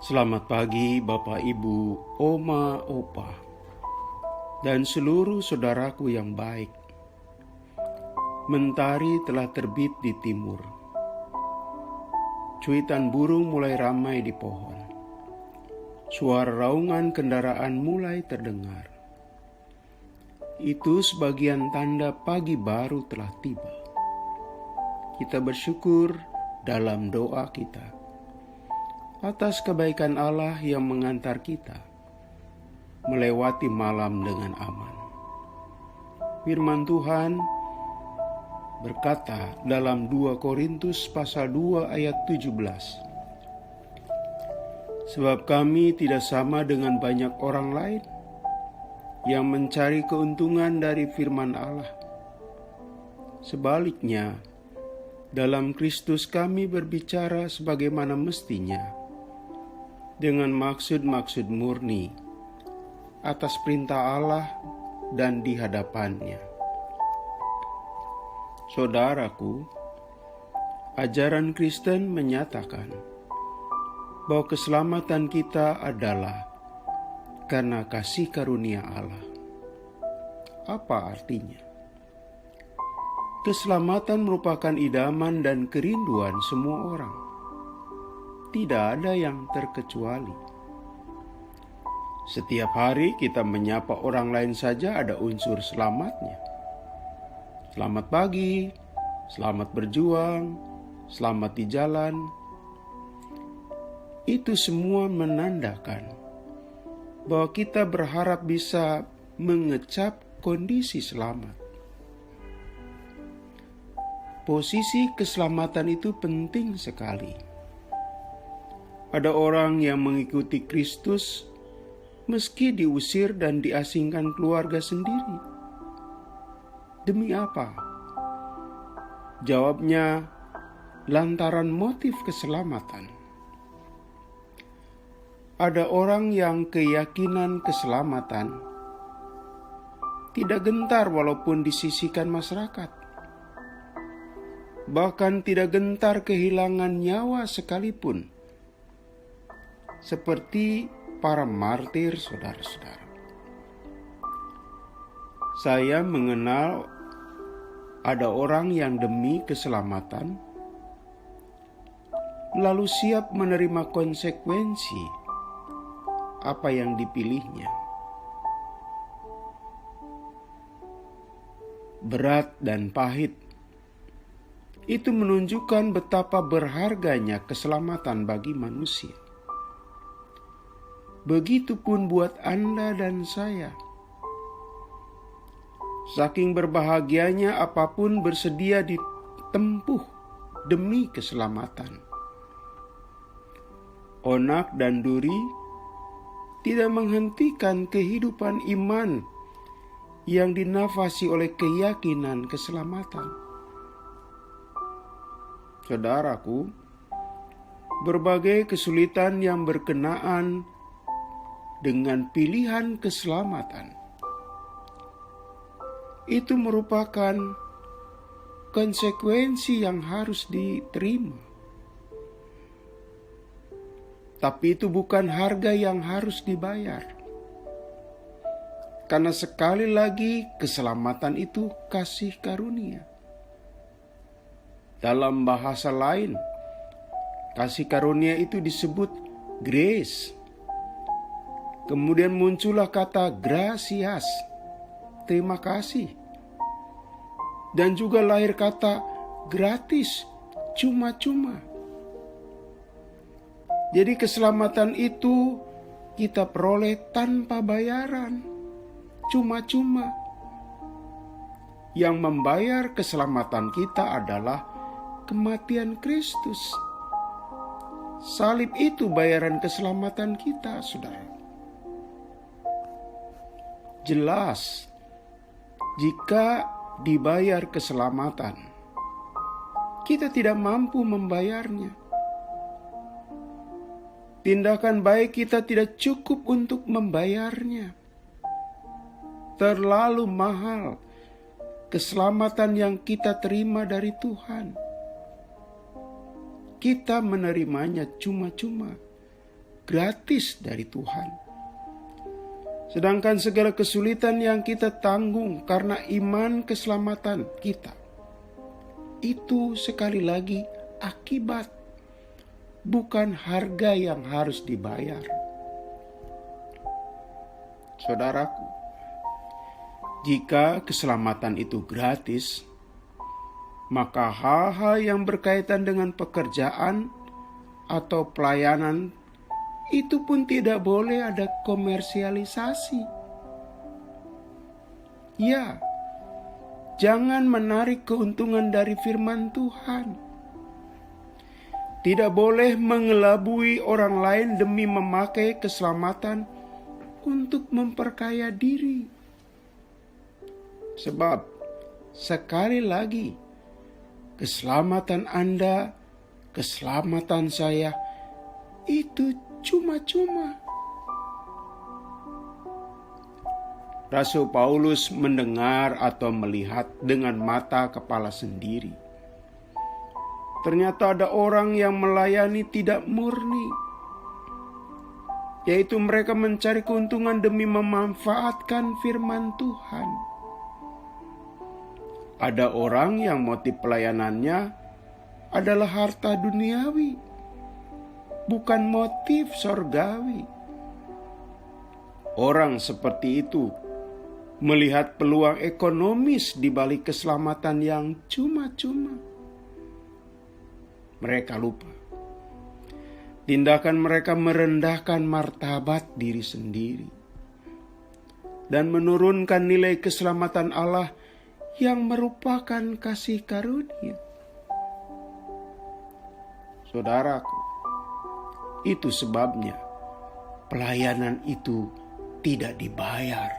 Selamat pagi Bapak Ibu, Oma, Opa, dan seluruh saudaraku yang baik. Mentari telah terbit di timur. Cuitan burung mulai ramai di pohon. Suara raungan kendaraan mulai terdengar. Itu sebagian tanda pagi baru telah tiba. Kita bersyukur dalam doa kita atas kebaikan Allah yang mengantar kita melewati malam dengan aman. Firman Tuhan berkata dalam 2 Korintus pasal 2 ayat 17. Sebab kami tidak sama dengan banyak orang lain yang mencari keuntungan dari firman Allah. Sebaliknya, dalam Kristus kami berbicara sebagaimana mestinya, dengan maksud-maksud murni atas perintah Allah dan di hadapannya. Saudaraku, ajaran Kristen menyatakan bahwa keselamatan kita adalah karena kasih karunia Allah. Apa artinya? Keselamatan merupakan idaman dan kerinduan semua orang. Tidak ada yang terkecuali. Setiap hari kita menyapa orang lain saja ada unsur selamatnya. Selamat pagi, selamat berjuang, selamat di jalan. Itu semua menandakan bahwa kita berharap bisa mengecap kondisi selamat. Posisi keselamatan itu penting sekali. Ada orang yang mengikuti Kristus meski diusir dan diasingkan keluarga sendiri. Demi apa? Jawabnya, lantaran motif keselamatan. Ada orang yang keyakinan keselamatan tidak gentar walaupun disisihkan masyarakat. Bahkan tidak gentar kehilangan nyawa sekalipun. Seperti para martir, saudara-saudara. Saya mengenal ada orang yang demi keselamatan lalu siap menerima konsekuensi apa yang dipilihnya. Berat dan pahit. Itu menunjukkan betapa berharganya keselamatan bagi manusia. Begitupun buat Anda dan saya. Saking berbahagianya apapun bersedia ditempuh demi keselamatan. Onak dan duri tidak menghentikan kehidupan iman yang dinafasi oleh keyakinan keselamatan. Saudaraku, berbagai kesulitan yang berkenaan dengan pilihan keselamatan itu merupakan konsekuensi yang harus diterima. Tapi itu bukan harga yang harus dibayar. Karena sekali lagi keselamatan itu kasih karunia. Dalam bahasa lain, kasih karunia itu disebut grace. Kemudian muncullah kata gracias, terima kasih. Dan juga lahir kata gratis, cuma-cuma. Jadi keselamatan itu kita peroleh tanpa bayaran, cuma-cuma. Yang membayar keselamatan kita adalah kematian Kristus. Salib itu bayaran keselamatan kita, saudara. Jelas, jika dibayar keselamatan, kita tidak mampu membayarnya. Tindakan baik kita tidak cukup untuk membayarnya. Terlalu mahal keselamatan yang kita terima dari Tuhan. Kita menerimanya cuma-cuma gratis dari Tuhan. Sedangkan segala kesulitan yang kita tanggung karena iman keselamatan kita, itu sekali lagi akibat, bukan harga yang harus dibayar. Saudaraku, jika keselamatan itu gratis, maka hal-hal yang berkaitan dengan pekerjaan atau pelayanan itu pun tidak boleh ada komersialisasi. Ya, jangan menarik keuntungan dari firman Tuhan. Tidak boleh mengelabui orang lain demi memakai keselamatan untuk memperkaya diri. Sebab, sekali lagi, keselamatan Anda, keselamatan saya, itu cuma-cuma. Rasul Paulus mendengar atau melihat dengan mata kepala sendiri. Ternyata ada orang yang melayani tidak murni, yaitu mereka mencari keuntungan demi memanfaatkan firman Tuhan. Ada orang yang motif pelayanannya adalah harta duniawi, bukan motif sorgawi. Orang seperti itu melihat peluang ekonomis di balik keselamatan yang cuma-cuma. Mereka lupa. Tindakan mereka merendahkan martabat diri sendiri dan menurunkan nilai keselamatan Allah yang merupakan kasih karunia. Saudaraku, itu sebabnya pelayanan itu tidak dibayar.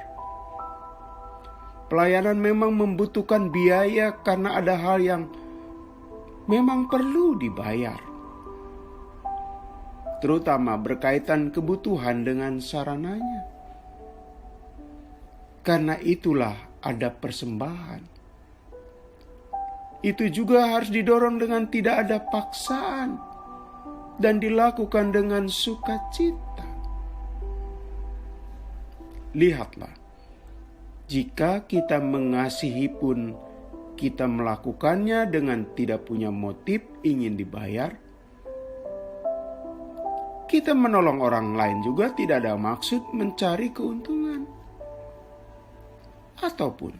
Pelayanan memang membutuhkan biaya karena ada hal yang memang perlu dibayar, terutama berkaitan kebutuhan dengan sarananya. Karena itulah ada persembahan. Itu juga harus didorong dengan tidak ada paksaan dan dilakukan dengan sukacita. Lihatlah, jika kita mengasihi pun kita melakukannya dengan tidak punya motif ingin dibayar, kita menolong orang lain juga tidak ada maksud mencari keuntungan, ataupun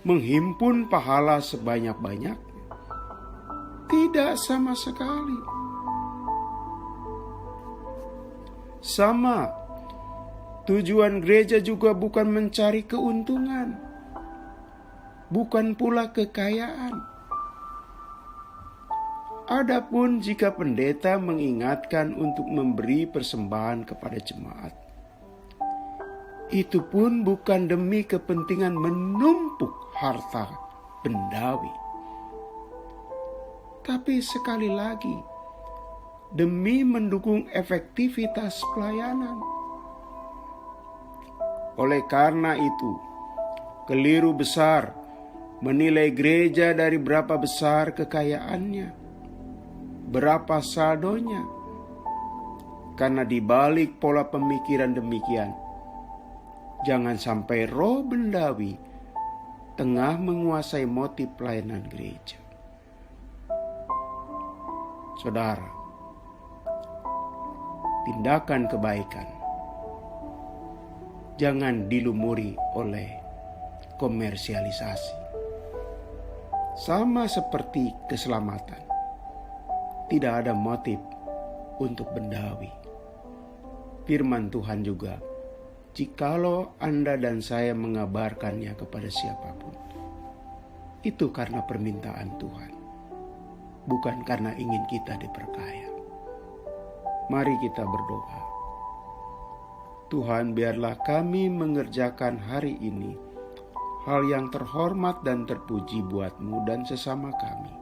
menghimpun pahala sebanyak-banyaknya. Tidak sama sekali. Sama, tujuan gereja juga bukan mencari keuntungan, bukan pula kekayaan. Adapun jika pendeta mengingatkan untuk memberi persembahan kepada jemaat, itu pun bukan demi kepentingan menumpuk harta bendawi, tapi sekali lagi demi mendukung efektivitas pelayanan. Oleh karena itu, keliru besar menilai gereja dari berapa besar kekayaannya, berapa saldonya, karena di balik pola pemikiran demikian, jangan sampai roh bendawi tengah menguasai motif pelayanan gereja. Saudara, tindakan kebaikan jangan dilumuri oleh komersialisasi. Sama seperti keselamatan, tidak ada motif untuk bendawi. Firman Tuhan juga, jikalau Anda dan saya mengabarkannya kepada siapapun, itu karena permintaan Tuhan, bukan karena ingin kita diperkaya. Mari kita berdoa. Tuhan, biarlah kami mengerjakan hari ini hal yang terhormat dan terpuji buat-Mu dan sesama kami.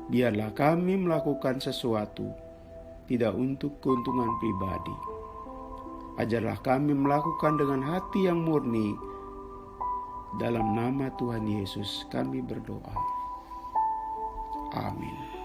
Biarlah kami melakukan sesuatu tidak untuk keuntungan pribadi. Ajarlah kami melakukan dengan hati yang murni. Dalam nama Tuhan Yesus kami berdoa. Amin.